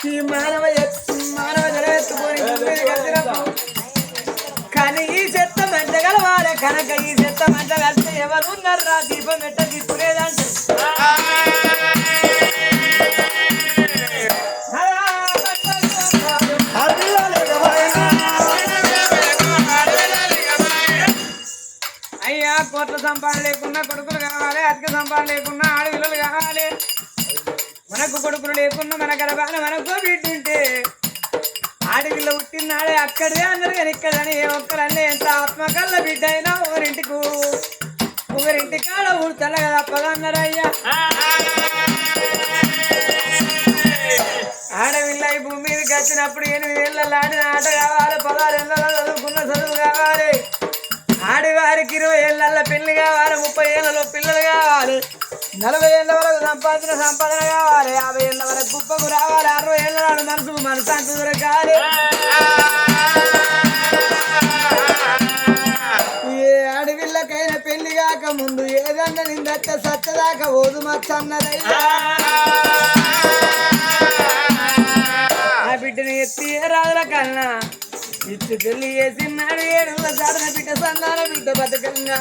ఈ మానవ జలవెత్తుకొని కానీ ఈ చెత్త మంట గలవాడే కనుక ఈ చెత్త మంట కలిస్తే ఎవరున్నారు రా దీపం ఎట్ట తీసుకునేదంటే అయ్యా కోట్ల సంపాదన లేకున్నా కొడుకులు కావాలి అధిక సంపాదన లేకున్నా ఆడపిల్లలు కావాలి మనకు కొడుకులు లేకున్నా మన గర్భాన మనకు బిడ్డుంటే ఆడపిల్ల పుట్టినాడే అక్కడే అందరు కానీ ఇక్కడని ఏ ఒక్కరన్నీ ఎంత ఆత్మకల్ల బిడ్డ అయినా ఒకరింటి కాడ ఊడతల కదా పదన్నారు అయ్యా ఆడపిల్ల ఈ భూమి మీదకి వచ్చినప్పుడు 8 ఏళ్ళ ఆడిన ఆట కావాలి 16 ఏళ్ళ చదువుకున్న చదువు కావాలి ఆడవారికి 20 ఏళ్ళ పెళ్లి కావాలి 30 ఏళ్ళలో పిల్లలు కావాలి 40 ఏళ్ళ వరకు సంపాదన కావాలి 50 ఏళ్ళ వరకు కుప్పకు రావాలి 60 ఏళ్ళ నాడు మనసు అంటూ దొరకాలి ఏ ఆడపిల్లకైనా పెళ్లి కాక ముందు ఏదన్నా నిందట్ట సచ్చదాకా ఓదు మచ్చ అన్నదయ్యా ఆ బిడ్డని ఎత్తి ఏ రాజుల కన్నా ఇచ్చి పెళ్లి చేసినాడు 7 ఏళ్ళ సాధన బిడ్డ సంతాన బిడ్డ బతకంగా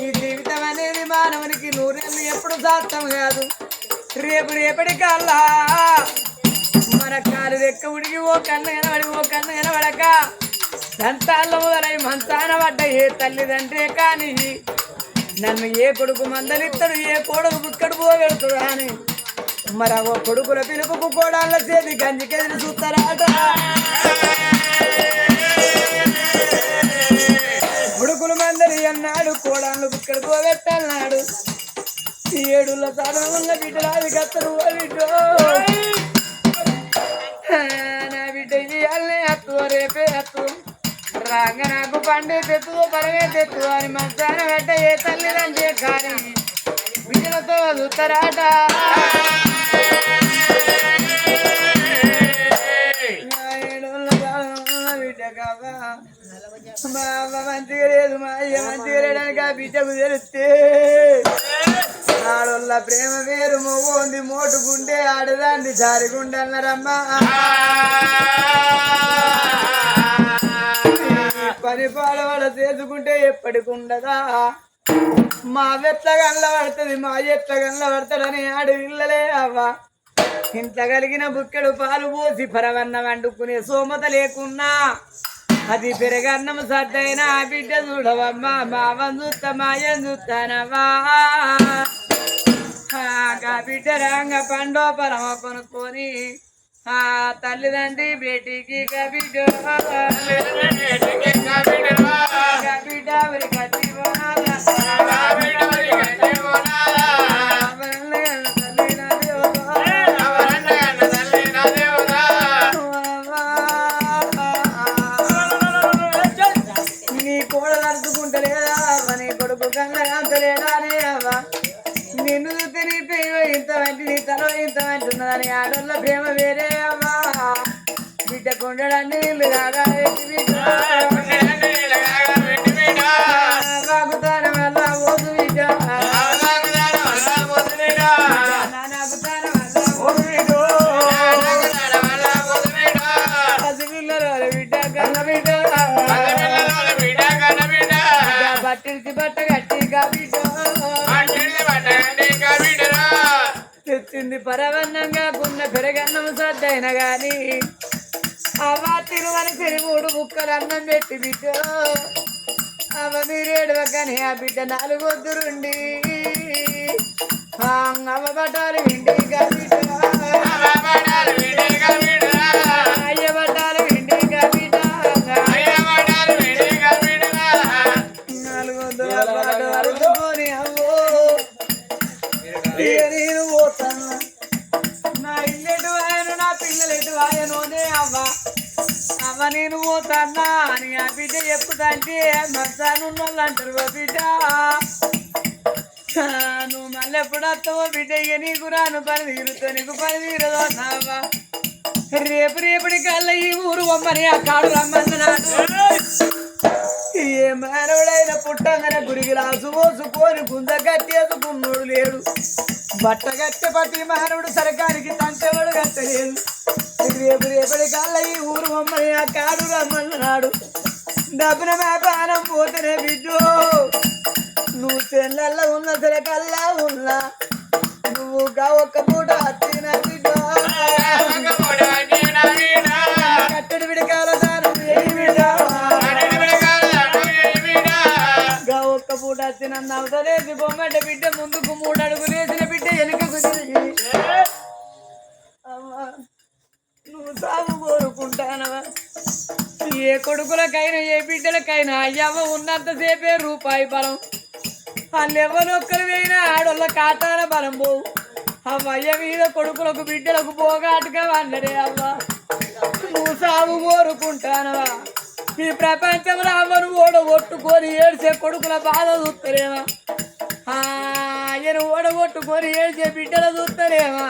ఈ జీవితం అనేది మానవునికి 100 ఏళ్ళు ఎప్పుడు సాధ్యం కాదు రేపటికల్లా మన కాలు రెక్క ఉడికి ఓ కన్ను కనబడక దంతాల్లో మొదలై మంచాన పడ్డ ఏ తల్లిదండ్రే కానీ నన్ను ఏ కొడుకు మందలిస్తాడు ఏ కొడుకు బుక్కడు పోగలుగుతాడు అని మరి ఓ కొడుకుల పిలుపుకు కోడాళ్ళ చేతి గంజికెదిరి చూస్తారాట కొడుకులు మందరి అన్నాడు కోడాళ్ళు బుక్కడు పోగొట్టన్నాడు 7 సాధన ఉన్న బిడ్డరాది కత్తరు బిడ్డ నా బిడ్డ ఇది అల్లే హత్తు రేపే హత్తు రాంగ నాకు పండే తెత్తు పరమే తెత్తు అని మంచాన వెంట ఏ తల్లిదంటే కానీ బిడ్డలతో చూస్తారాట బిడ్డ కావా మా అమ్మ మంచిగా లేదు మా అయ్య మంచిగా లేడానికి ఆ బిడ్డకు తెలిస్తే ఆడోళ్ళ ప్రేమ వేరు మొగోంది మోటుకుంటే ఆడదాండి జారిగుండన్నారమ్మా పని పాడవాళ్ళ చేసుకుంటే ఎప్పటికుండదా మా వెట్లగల్ల పడుతుంది మా ఎట్లగల్ల పడతాడని ఆడవిల్లలే అవ్వ ఇంత కలిగిన బుక్కెడు పాలు పోసి పరవన్నం వండుకునే సోమత లేకున్నా అది పెరగన్నం సద్దైనా ఆ బిడ్డ చూడవమ్మా మావం చూస్తా మాయం చూస్తానవా బిడ్డ రంగ పండో పరమ కొనుక్కొని ఆ తల్లిదండ్రి బేటీకి బిడ్డ నీ కోడ నడుచుకుంటలేదా నీ కొడుకు కన్నా అంతలేదా అవ్వా నిన్ను చూస్తే నీ పేరు ఇంత వంటి నీ తల ఇంత వంటి ఉన్నదని ఆడోళ్ళ ప్రేమ వేరే అమ్మా బిడ్డ కొండడాన్ని నీళ్ళు కాగా బాగుతాన వల్ల ఓదు బిడ్డ పసిపిల్లలు బిడ్డ కన్న బిడ్డ బట్టిడిచి బట్ట గట్టిగా బిడ్డ తెచ్చింది పరవన్నంగా పున్న పెరగన్నం సద్దైన గాని అవ్వ తిరువని 3 ముక్కలు అన్నం పెట్టి బిడ్డ అవ్వ మీరేడువ కానీ ఆ బిడ్డ 4 వద్దురుండి అవ్వ బట్టాలు ఇంటిగా బిడ్డ అయ్య బట్టాలు ఇంటిగా బిడ్డ 4 వద్దు అరుచుకొని అవ్వో నేను పోతాను నా ఇల్లెటు ఆయన నా పిల్లలు ఎటు ఆయనోనే అవ్వ నేను పోతానా అని ఆ బిడ్డ చెప్పుతంటే మసానున్న వాళ్ళు అంటారు బిడ్డ నువ్వు మళ్ళీ ఎప్పుడు వస్తావో బిడ్డ ఇక నీకు రాను పని తీరుతా నీకు పని తీరదో అన్నావా రేపటికల్లా ఈ ఊరు బొమ్మని ఆ కాడు రమ్మన్నాడు ఏ మానవుడైనా పుట్టంగానే గుడికి రాసు పోసుకొని గుంజ కట్టేసుకున్నోడు లేడు బట్ట కట్టె ప్రతి మానవుడు సరకానికి తంతేవాడు కట్టలేదు రేపు రేపటి కల్లా ఈ ఊరు మమ్మల్ని ఆ కాడు రమ్మన్నాడు. డబ్బున వ్యాపారం పోతేనే బిడ్డు నువ్వు చెల్లెల్లో ఉన్న సరే కల్లా ఉన్నా నువ్వు ఒక్క పూట వచ్చిన బిడ్డు కట్టడి విడకాల దానం ఒక్క పూట వచ్చిన అవసరేసి బొమ్మట బిడ్డ ముందుకు 3 అడుగులు వేసిన బిడ్డ వెనుకకు తిరిగి నువ్వు సాగు కోరుకుంటానవా? ఏ కొడుకులకైనా ఏ బిడ్డలకైనా అయ్యవ్వ ఉన్నంతసేపే రూపాయి బలం. వాళ్ళెవ్వరొక్కరు వేయినా ఆడోళ్ళ కాటాల బలం పోవు. అవ్వయ్య మీద కొడుకులకు బిడ్డలకు పోగాటుగా అన్నరే అవ్వ. నువ్వు సాగు కోరుకుంటానవా? ఈ ప్రపంచంలో అవ్వను ఓడగొట్టుకొని ఏడ్చే కొడుకుల బాధ చూస్తారేమా? ఆయన ఓడగొట్టుకొని ఏడ్చే బిడ్డల చూస్తారేమా?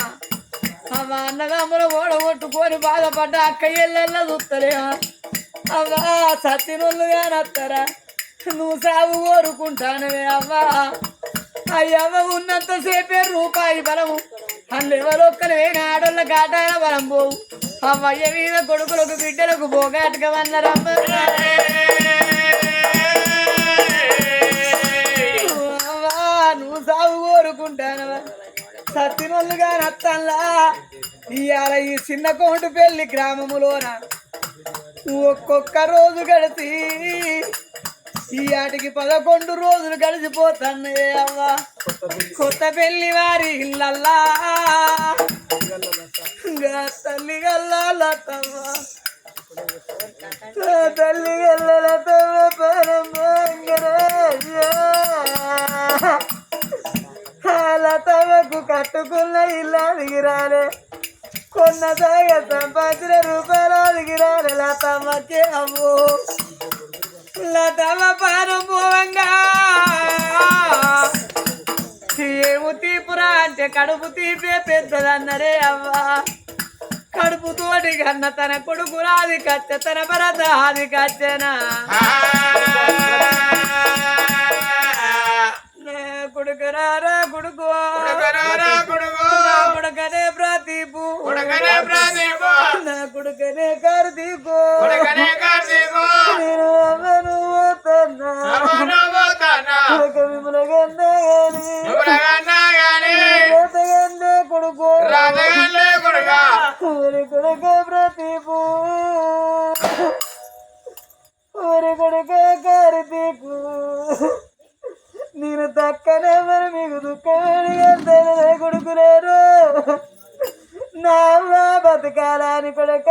అవ్వ అన్నదమ్ములు ఓడగొట్టుకొని బాధపడ్డ అక్క ఇళ్ళల్లో చూస్తారేమా? అవ్వా సత్యనోళ్ళుగా నత్తరా? నువ్వు సాగు కోరుకుంటానవే అవ్వా. అయ్యవ్వ ఉన్నంతసేపే రూపాయి బలము. అందువరొక్కరు ఆడోళ్ళ కాటాల బలం పోవు. అవ్వయ్య మీద కొడుకులకు బిడ్డలకు పోగాటుగా అన్నారమ్మ. నువ్వు సాగు కోరుకుంటానవా? సత్యనోళ్ళుగా నత్తల్లా ఇవాళ ఈ చిన్న కోటు పెళ్లి గ్రామములోన ఒక్కొక్క రోజు గడిచి ఈ ఆటికి 11 రోజులు గడిచిపోతానే అవ్వ. కొత్త పెళ్లి వారి ఇళ్ళల్లా తల్లి గల్లతమ్మ తల్లి గల్లతమ్మ లతమ్మకు కట్టుకున్న ఇల్లు అడిగిరాలే. కొన్న దాగా సంపాదించిన రూపాయలు అడిగిరాలే లతమ్మకే అమ్ము. లతమ్మ పానం పోవంగా ఏము తీపురా అంటే కడుపు తీపే పెద్దదన్నరే అవ్వ. కడుపుతోటి కన్న తన కొడుకు రాది కచ్చ తన భరత అది కచ్చనా కొడుకురారా కొడుకు కొడుకనే ప్రదీపు నా కొడుకనే కార్తీకు నేను అమ్మను విమలగందే కొడుకు కొడుక ప్రదీపు కొడుక కార్తీకు నేను దక్కనే మరి మీకు దుఃఖం కొడుకులేరు నా బతకాలని కొడుక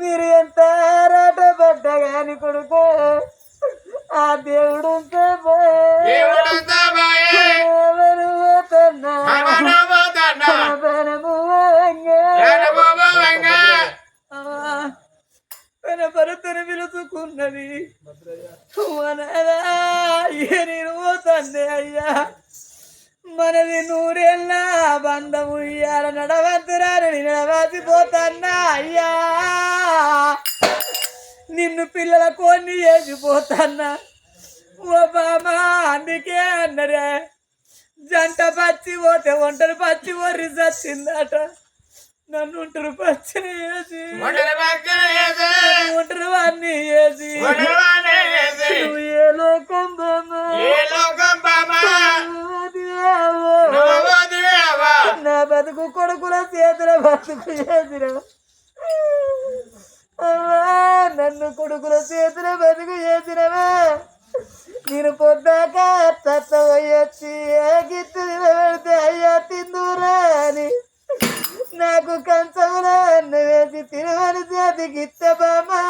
మీరు ఎంత ఆరాటపడ్డగాని కొడుకు ఆ దేవుడు భరతను పిలుచుకున్నది నేను పోతాండే అయ్యా. మనది 100 ఏళ్ళ బంధము ఇయ్యాల నడవద్దురాని నడవాసిపోతాన్నా అయ్యా. నిన్ను పిల్లల కొన్ని వేసిపోతాన్నా ఓ బామా. అందుకే అన్నరే జంట పచ్చి పోతే ఒంటరి పచ్చి ఒర్రి చచ్చిందట. నన్ను ఒంటరి పచ్చిని వేసి ఒంటరి వాడిని వేసి నువ్వు ఏ లోకం నా బతుకు కొడుకుల చేతుల బతుకు చేసిన నన్ను కొడుకుల చేతుల బతుకు చేసినవా. నేను పొద్దాక తత్తవయ్యొచ్చి గిత్తు పెడితే అయ్యా తిందురా అని నాకు కంచంలో అన్న వేసి తినవని చేతి గిత్త బామా.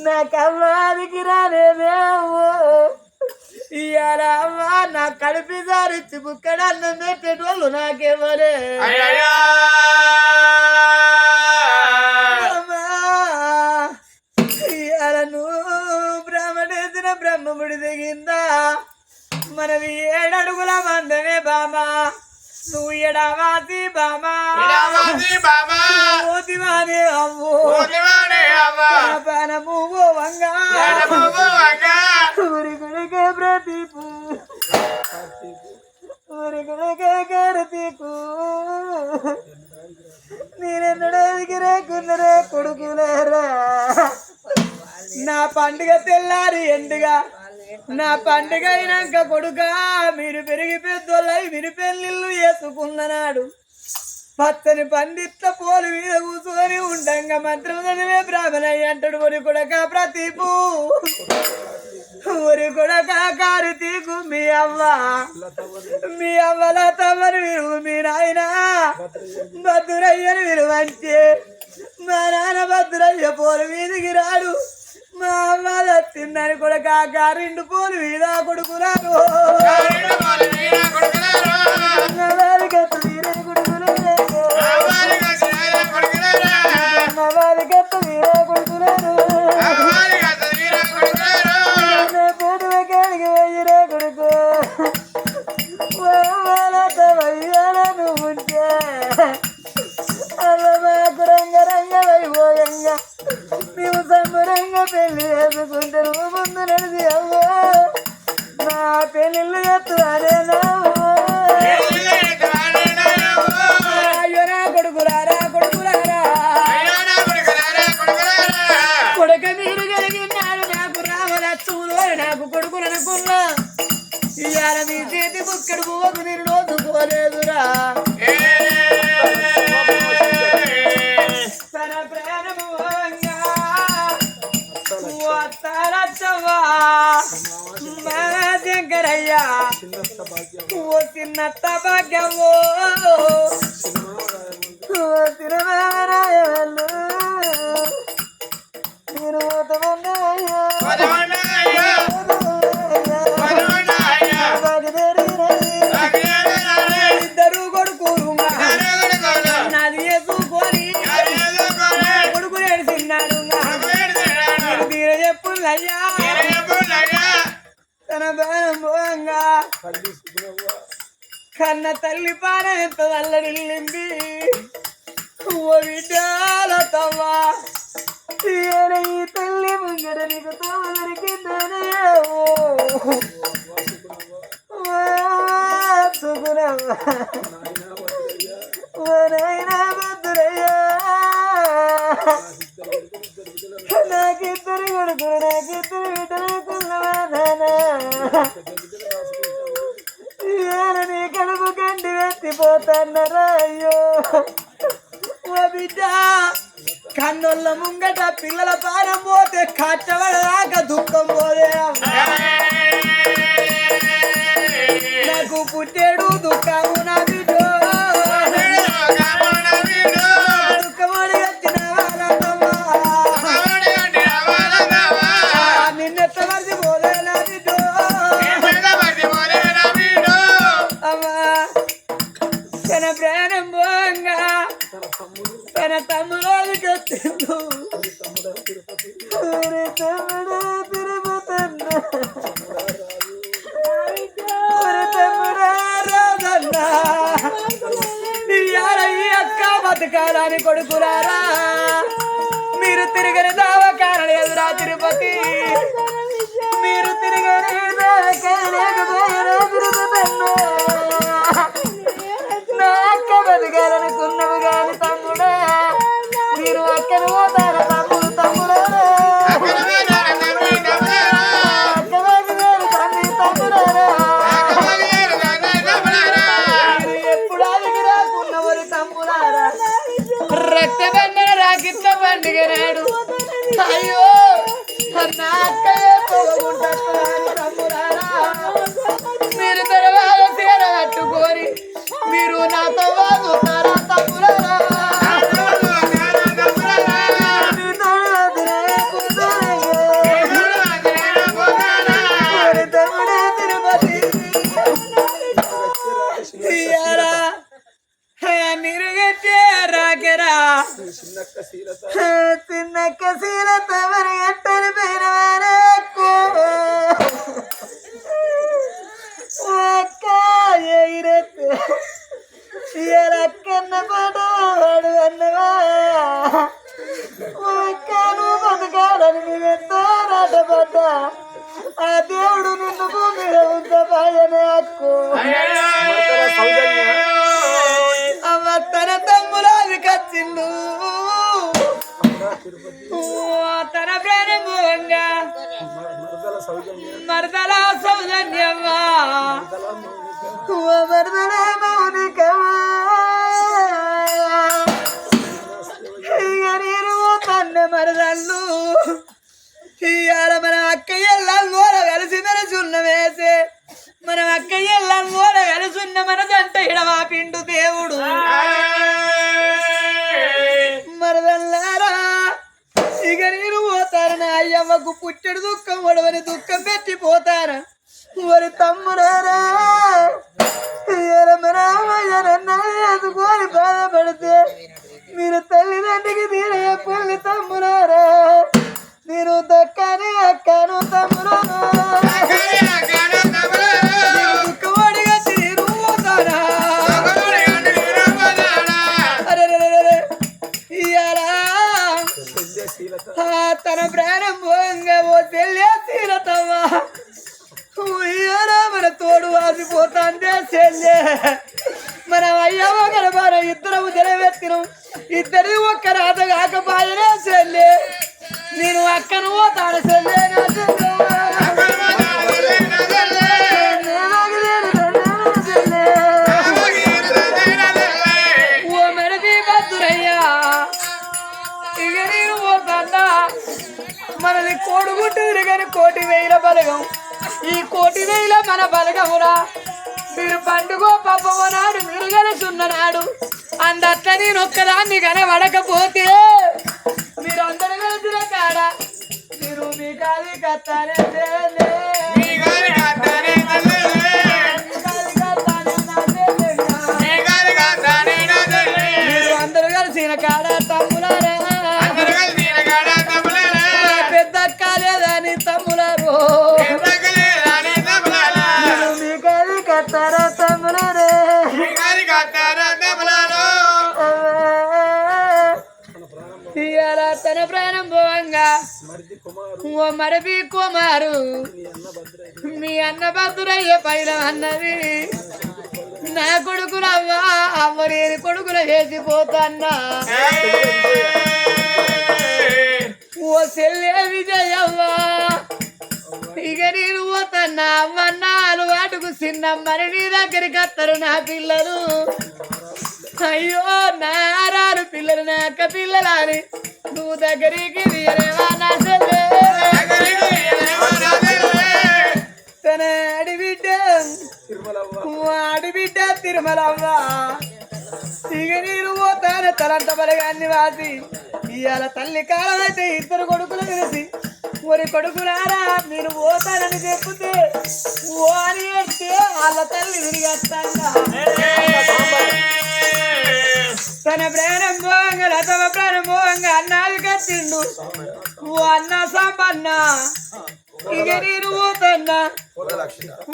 నా కమ్మాదికి రాలేదేమో ఇవాళ అమ్మ నా కడిపి దారిచ్చి బుక్కడ అన్నం పెట్టేటోళ్ళు నాకేమోలే. ఇవాళ నువ్వు బ్రహ్మణేసిన బ్రహ్మముడి దిగిందా. మనవి 7 అడుగుల మందమే బామా. నువ్వు ఎడవాసి బామా ఓదివానే అవ్వు పనము వంగా ఊరి గుడికే ప్రదీపు ఊరి గుడికే కార్తీకు నేనెన్నడేదికి రేకున్నరే కొడుకులేరా నా పండుగ తెల్లారి ఎండుగా నా పండుగ అయినాక కొడుక మీరు పెరిగి పెద్దోళ్ళై మీరు పెళ్ళిళ్ళు వేసుకున్ననాడు పచ్చని పండిట్ల పోలు మీద కూర్చొని ఉండంగా మంత్రం చదివే బ్రాహ్మణయ్య అంటాడు ఒరి కొడక ప్రతీపు ఒరి కొడక కారుతీకు మీ అవ్వల తమరు విరువు మీ నాయన భద్రయ్యను విలువంటే మా నాన్న భద్రయ్య పోలు మీదికి రాడు మా అవ్వల తిన్నని కొడక గారిండు పోలు మీద కొడుకురారు మేము సంబరంగా పెళ్లి చేసుకుంటారు ముందు నడిచి అవ్వో నా పెళ్ళిళ్ళు ఎత్తురారేనా కొడుకురారా కొడుకురారా కొడుక మీరు కలిగినాడు నాకు రామలక్ష్ములు నాకు కొడుకులు అనుకున్నా ఇవాళ మీ చేతి బుక్కడు పువ్వకు నేను నోదుకోలేదురా తన ప్రాణము శంకరయ్యా ఓ చిన్నత్త భాగ్యమో తిరుమరాయలు నేను ఇద్దరు కొడుకురు నాది వేసుకొని కొడుకు ఏడిసిన్నాడు తీర చెప్పులయ్యా తన బాణం పోంగా కన్న తల్లి పానం ఎంత వల్లడిల్లింది ఓ విడాలతవ్వా ఈ తల్లి ముంగర నీకు తోదరికిందనే సుగుణవ్వా ఓ నాయనా భద్రయ్యా నాకిద్దరు కొడుకులు నాకిద్దరు బిడ్డలుకున్నవానా నీ కడుపు గండి వెత్తిపోతాన్నరా అయ్యో ఓ బిడ్డ కన్నుల ముంగట పిల్లల పానం పోతే కట్టబడదాకా దుఃఖం పోదే నాకు పుట్టేడు దుఃఖము నా బిడ్డ దుఃఖమని వచ్చిన నిన్నెత్త మర్చిపోలే నా బిడ్డ అమ్మా తన ప్రాణం పోంగా తన తమ్ముడికి వచ్చిండు తమ్ముడు తిరుగుతున్నా తమ్ముడా రాదన్నా ఈ అక్క బతకాలని కొడుకురారా మీరు తిరిగిన దావకారణ ఎదురా తిరుపతి మీరు తిరిగిన దావకారణ తిరుగుతున్నా నా అక్క బతకాలనుకున్నవి కాని తమ్ముడా మీరు అక్కను పోతారా తమ్ముడు తమ్ముడా ఎప్పుడు అడిగి రాకున్నవరి తమ్ముడారా రక్తబంధన రాకిట్ల పండుగ నాడు అయ్యో నా అక్క తమ్ముడారా మీరు తర్వాత చీర కట్టుకొని మీరు నాతో బాగుతారా తమ్ముడారా చిన్నక్క శీలత మరి ఎట్టని పేరు అక్క ఎరక్కన్న పడవాడు అన్నవా అక్క నువ్వు బతకాలని నువ్వెంతో రాటపడ్డా ఆ దేవుడు నిన్ను భూమిలో ఉంచపాయనే అక్కు అవ్వ తన తమ్మురాలు కచ్చి వచ్చిండు తన ప్రారంభంగా మరదల సౌజన్యమ్మా మరదల మౌనికమ్మా ఇక నేను తన్న మరదళ్ళు ఇవాళ మన అక్క ఎల్లాలు కూడా కలిసి మెలిసి ఉన్నవేసే మనం అక్క ఎల్లాలు కూడా కలిసి ఉన్న మనదంట ఇడవా పిండు దేవుడు మరదల్లారా ఇక నేను పోతాను నా అయ్యమ్మకు పుట్టెడు దుఃఖం ఒడవని దుఃఖం పెట్టిపోతాను మరి తమ్ముడారా ఎదుకొని బాధపడితే మీరు తల్లిదండ్రికి తీరే పుల్లి తమ్ముడారా నేను దక్కని అక్కను తమ్ముడారా దుఃఖవాడిగా తీరు పోతారా తన ప్రారంభంగా ఓ చెల్లె తీరతమ్మా మన తోడు వాసిపోతాంటే చెల్లె మన అయ్యవ కనబార ఇద్దరు జలవెత్తినం ఇద్దరి ఒక్క రాత కాకపోయినా చెల్లె నేను అక్కను పోతాను చెల్లె ఓ మెరది బద్దురయ్యా ఇక నేను పోతాన్నా మనది కోడుగుంటుంది కానీ 1,000 బలగం ఈ 1,000 మన బలగమురా మీరు పండుగ పబ్బమో నాడు మీరు కలుసున్ననాడు అందట్ల నేను ఒక్కదాన్ని కనబడకపోతే మీరు అందరూ కలిసిన కాడ మీరు మీ కాలి కత్తారే మీరు అందరూ కలిసిన కాడ తమ్ములారా పెద్ద కాలేదని తమ్ములారు మీ కాలి కత్తారా తమ్ములారే తన ప్రారంభంగా ఓ మరపి కుమారు మీ అన్న భద్రయ్య పైన అన్నది నా కొడుకులవ్వా అమ్మలేని కొడుకులు చేసిపోతాన్నా ఓ చెల్లె విజయవ్వా ఇక నేను పోతన్నా అమ్మన్నాలు వాటుకు చిన్నమ్మని నీ దగ్గరికి వస్తారు నా పిల్లలు అయ్యో నారారు పిల్లలు నా అక్క పిల్లలని నువ్వు దగ్గరికి తీయలేవా నా చెల్లె తన అడిబిడ్డ ఆడిబిడ్డ తిరుమలవ్వ ఇక నేను పోతాను తలంత బలగాన్ని వాసి ఇవాళ తల్లి కాలం అయితే ఇద్దరు కొడుకులు కలిసి మరి కొడుకులారా మీరు పోతానని చెప్తే ఓ అని అంటే వాళ్ళ తల్లి తిరిగేస్తాను తన ప్రాణం పోవంగా రథమ ప్రాణం పోవంగా అన్నాలు కట్టిండు ఓ అన్న సంపన్న ఇక నేను పోతన్నా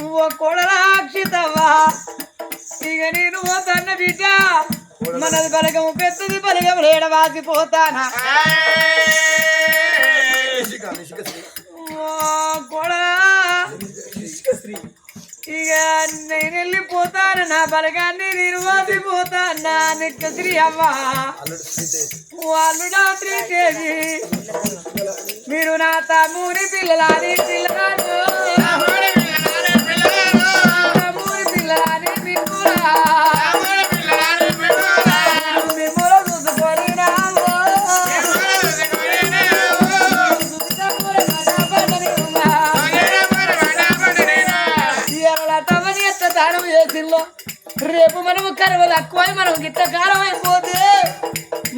ఓ కొడలాక్షితవ్వా ఇక నేను పోతన్న బిడ్డ మనది బలగము పెద్దది బలగము ఏడవాసిపోతానా కొడా ఇక నేను వెళ్ళిపోతాను నా బలగాన్ని నేను వాసిపోతాను నిక్క శ్రీ అవ్వ వాళ్ళు రాత్రి చేసి మీరు నా తమ్ముడి పిల్లలని పిల్లలు తమ్ముడి పిల్లలని మిమ్మురా మిమ్ముల చూసుకొని దానం చేసిందో రేపు మనము కరవలు ఎక్కువ మనం గిట్ట కాలం అయిపోతే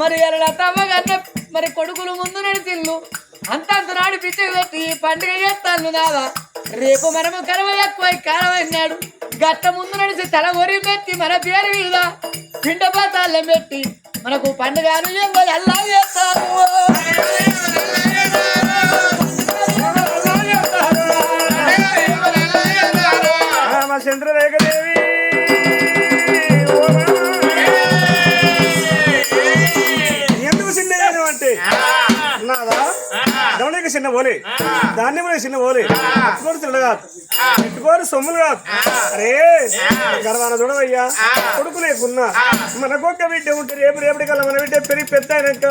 మరి ఎలా తమ్మగన్న మరి కొడుకులు ముందు నడిచిల్లు అంతంత నాడు పిచ్చకు పెట్టి పండుగ చేస్తాను నాదా రేపు మనము కరవలు ఎక్కువ కాలం అయినాడు గట్ట ముందు నడిచి తల ఒరి పెట్టి మన పేరు మీద పిండపాతాళ్ళం పెట్టి మనకు పండుగ అల్లా చేస్తాము చంద్రరేఖదేవి ఎందుకు సింధేయను అంటే నాదా చిన్న పోలే ధాన్యం చిన్న పోలే అట్టుకోరు తినడు కాదు ఇట్టుకోరు సొమ్ములు కాదు అరే గర్వాన చూడవయ్యా కొడుకు లేకున్నా మనకొక్క బిడ్డ ఉంటే రేపు రేపటి కల్లా మన బిడ్డ పెరిగి పెద్ద అయినాక